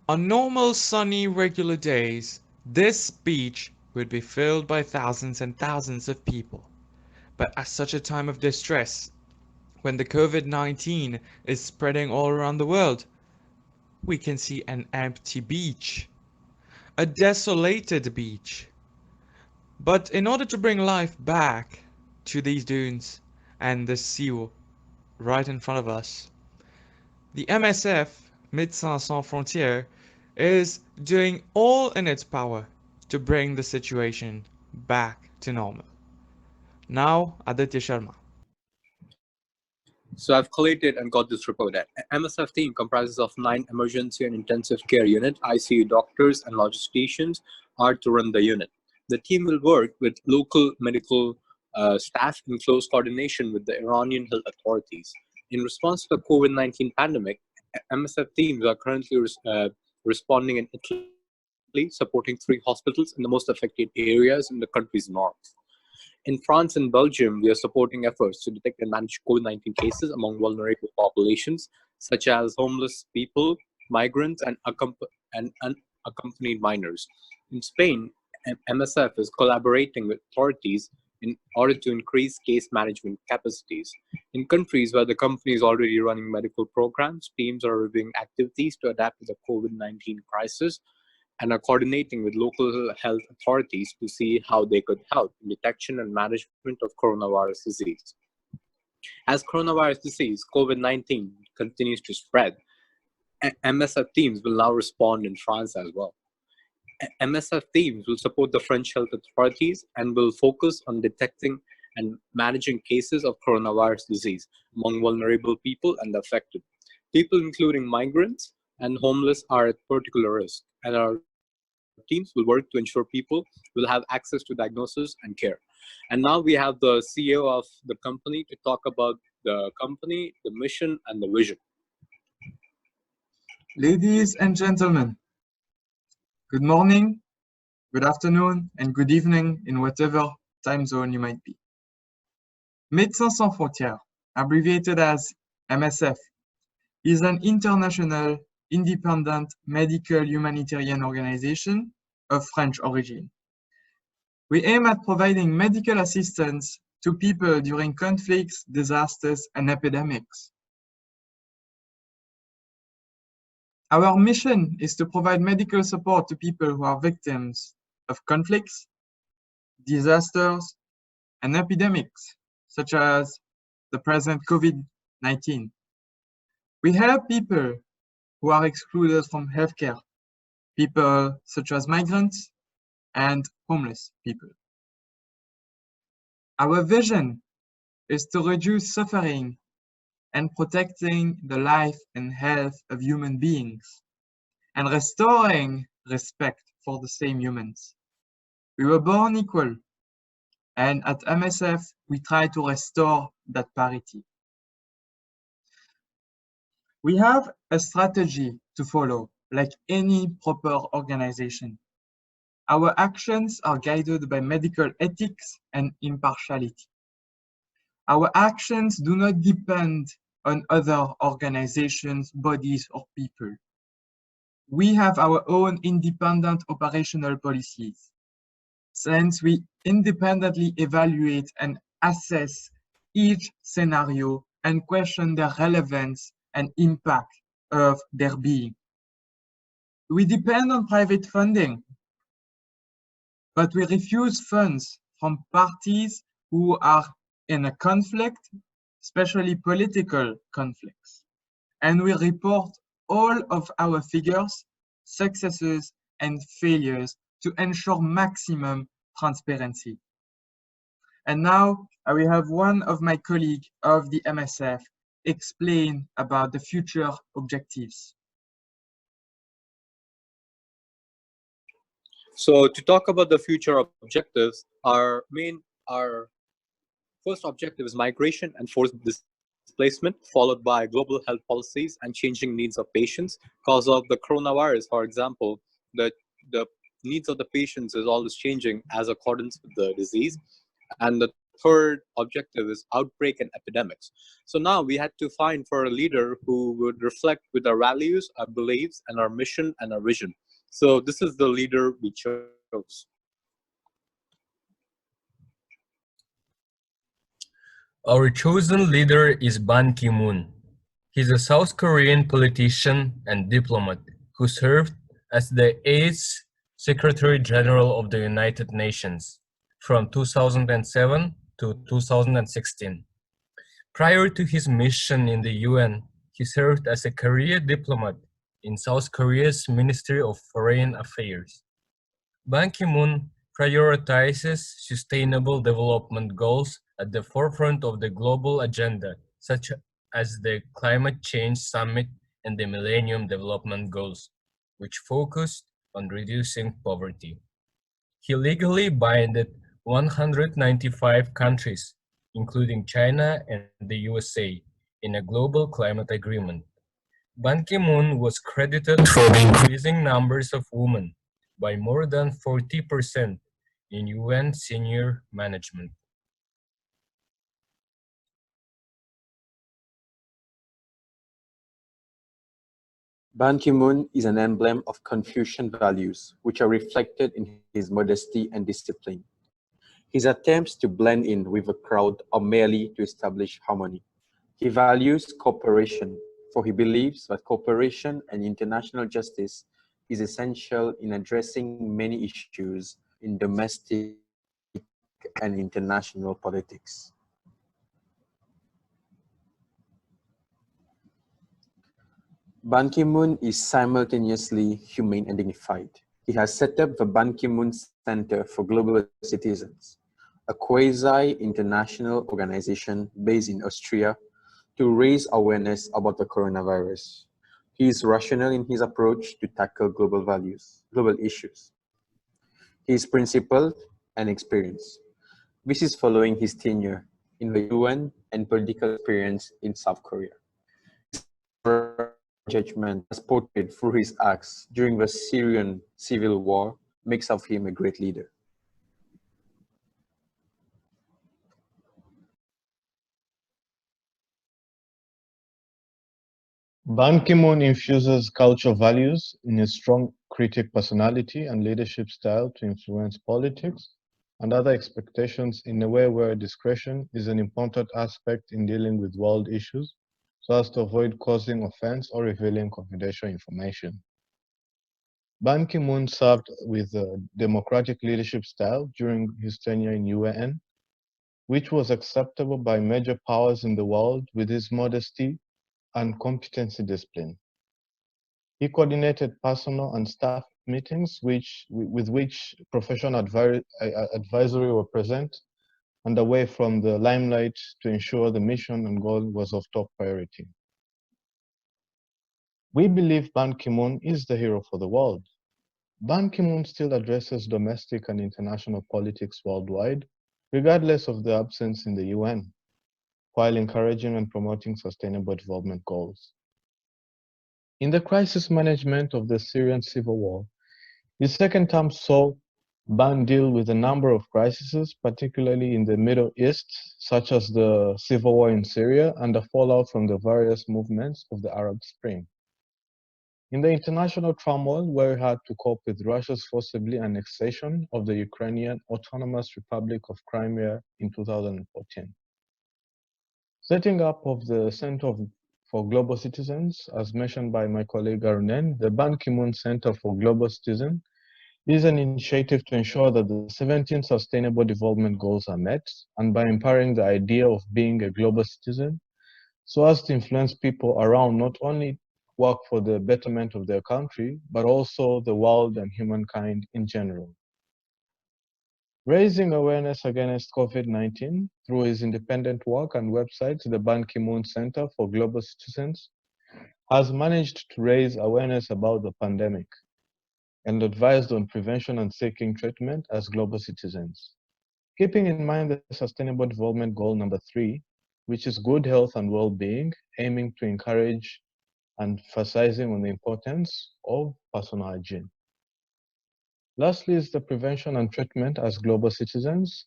On normal sunny regular days, this beach would be filled by thousands and thousands of people. But at such a time of distress, when the COVID-19 is spreading all around the world, we can see an empty beach, a desolated beach. But in order to bring life back to these dunes and the sea right in front of us, the MSF, Médecins Sans Frontiere, is doing all in its power to bring the situation back to normal. Now, Aditya Sharma. So I've collated and got this report. MSF team comprises of 9 emergency and intensive care unit, ICU doctors and logisticians are to run the unit. The team will work with local medical staff in close coordination with the Iranian health authorities. In response to the COVID-19 pandemic, MSF teams are currently responding in Italy, supporting 3 hospitals in the most affected areas in the country's north. In France and Belgium, we are supporting efforts to detect and manage COVID-19 cases among vulnerable populations, such as homeless people, migrants, and unaccompanied minors. In Spain, MSF is collaborating with authorities in order to increase case management capacities. In countries where the company is already running medical programs, teams are reviewing activities to adapt to the COVID-19 crisis and are coordinating with local health authorities to see how they could help in detection and management of coronavirus disease. As coronavirus disease, COVID-19, continues to spread, MSF teams will now respond in France as well. MSF teams will support the French health authorities and will focus on detecting and managing cases of coronavirus disease among vulnerable people and affected. People including migrants and homeless are at particular risk, and our teams will work to ensure people will have access to diagnosis and care. And now we have the CEO of the company to talk about the company, the mission, and the vision. Ladies and gentlemen, good morning, good afternoon, and good evening in whatever time zone you might be. Médecins Sans Frontiere, abbreviated as MSF, is an international independent medical humanitarian organization of French origin. We aim at providing medical assistance to people during conflicts, disasters, and epidemics. Our mission is to provide medical support to people who are victims of conflicts, disasters, and epidemics, such as the present COVID-19. We help people who are excluded from healthcare, people such as migrants and homeless people. Our vision is to reduce suffering and protecting the life and health of human beings, and restoring respect for the same humans. We were born equal, and at MSF, we try to restore that parity. We have a strategy to follow, like any proper organization. Our actions are guided by medical ethics and impartiality. Our actions do not depend on other organizations, bodies, or people. We have our own independent operational policies, since we independently evaluate and assess each scenario and question the relevance and impact of their being. We depend on private funding, but we refuse funds from parties who are in a conflict, especially political conflicts. And we report all of our figures, successes, and failures to ensure maximum transparency. And now I will have one of my colleagues of the MSF explain about the future objectives. So to talk about the future objectives, our first objective is migration and forced displacement, followed by global health policies and changing needs of patients. Because of the coronavirus, for example, the needs of the patients is always changing as accordance with the disease. And the third objective is outbreak and epidemics. So now we had to find for a leader who would reflect with our values, our beliefs, and our mission and our vision. So this is the leader we chose. Our chosen leader is Ban Ki-moon. He's a South Korean politician and diplomat who served as the 8th Secretary General of the United Nations from 2007 to 2016. Prior to his mission in the UN, he served as a career diplomat in South Korea's Ministry of Foreign Affairs. Ban Ki-moon prioritizes sustainable development goals at the forefront of the global agenda, such as the Climate Change Summit and the Millennium Development Goals, which focused on reducing poverty. He legally binded 195 countries, including China and the USA, in a global climate agreement. Ban Ki-moon was credited for the increasing numbers of women by more than 40% in UN senior management. Ban Ki-moon is an emblem of Confucian values, which are reflected in his modesty and discipline. His attempts to blend in with a crowd are merely to establish harmony. He values cooperation, for he believes that cooperation and international justice is essential in addressing many issues in domestic and international politics. Ban Ki-moon is simultaneously humane and dignified. He has set up the Ban Ki-moon Center for Global Citizens, a quasi-international organization based in Austria to raise awareness about the coronavirus. He is rational in his approach to tackle global issues. He is principled and experienced. This is following his tenure in the UN and political experience in South Korea. Judgment, as portrayed through his acts during the Syrian civil war, makes of him a great leader. Ban Ki-moon infuses cultural values in his strong critic personality and leadership style to influence politics and other expectations in a way where discretion is an important aspect in dealing with world issues, so as to avoid causing offense or revealing confidential information. Ban Ki-moon served with a democratic leadership style during his tenure in UN, which was acceptable by major powers in the world with his modesty and competency discipline. He coordinated personal and staff meetings with which professional advisory were present and away from the limelight to ensure the mission and goal was of top priority. We believe Ban Ki-moon is the hero for the world. Ban Ki-moon still addresses domestic and international politics worldwide, regardless of the absence in the UN, while encouraging and promoting sustainable development goals. In the crisis management of the Syrian civil war, his second term saw Ban deal with a number of crises, particularly in the Middle East, such as the civil war in Syria and the fallout from the various movements of the Arab Spring. In the international turmoil, where he had to cope with Russia's forcibly annexation of the Ukrainian Autonomous Republic of Crimea in 2014. Setting up of the Center for Global Citizens, as mentioned by my colleague Arunen, the Ban Ki-moon Center for Global Citizens is an initiative to ensure that the 17 Sustainable Development Goals are met, and by empowering the idea of being a global citizen, so as to influence people around not only work for the betterment of their country, but also the world and humankind in general. Raising awareness against COVID-19 through his independent work and website, the Ban Ki-moon Center for Global Citizens has managed to raise awareness about the pandemic and advised on prevention and seeking treatment as global citizens. Keeping in mind the Sustainable Development Goal number 3, which is good health and well-being, aiming to encourage and emphasizing on the importance of personal hygiene. Lastly is the prevention and treatment as global citizens,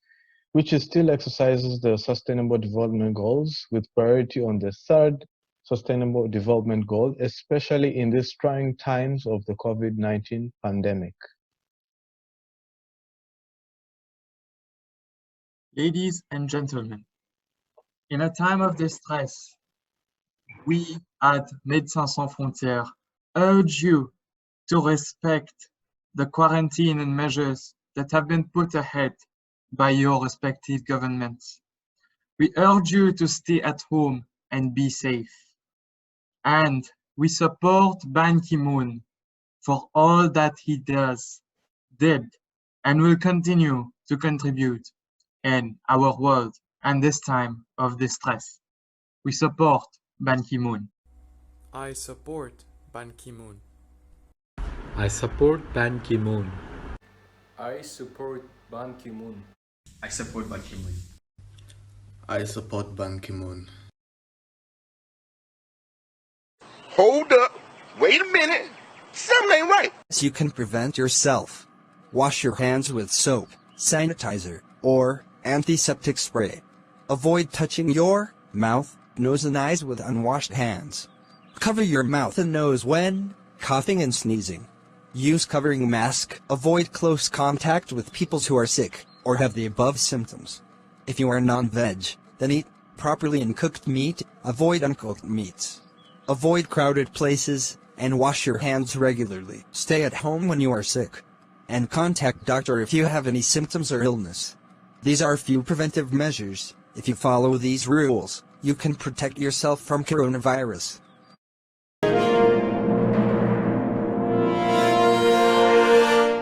which still exercises the Sustainable Development Goals with priority on the third Sustainable Development Goal, especially in these trying times of the COVID-19 pandemic. Ladies and gentlemen, in a time of distress, we at Médecins Sans Frontiere urge you to respect the quarantine and measures that have been put ahead by your respective governments. We urge you to stay at home and be safe. And we support Ban Ki-moon for all that he did, and will continue to contribute in our world and this time of distress. We support Ban Ki-moon. I support Ban Ki-moon. I support Ban Ki-moon. I support Ban Ki-moon. I support Ban Ki-moon. I support Ban Ki-moon. Hold up. Wait a minute. Something ain't right. You can prevent yourself. Wash your hands with soap, sanitizer, or antiseptic spray. Avoid touching your mouth, nose, and eyes with unwashed hands. Cover your mouth and nose when coughing and sneezing. Use covering mask. Avoid close contact with people who are sick or have the above symptoms. If you are non-veg, then eat properly and cooked meat. Avoid uncooked meats. Avoid crowded places and wash your hands regularly. Stay at home when you are sick and contact doctor if you have any symptoms or illness. These are few preventive measures. If you follow these rules, you can protect yourself from coronavirus.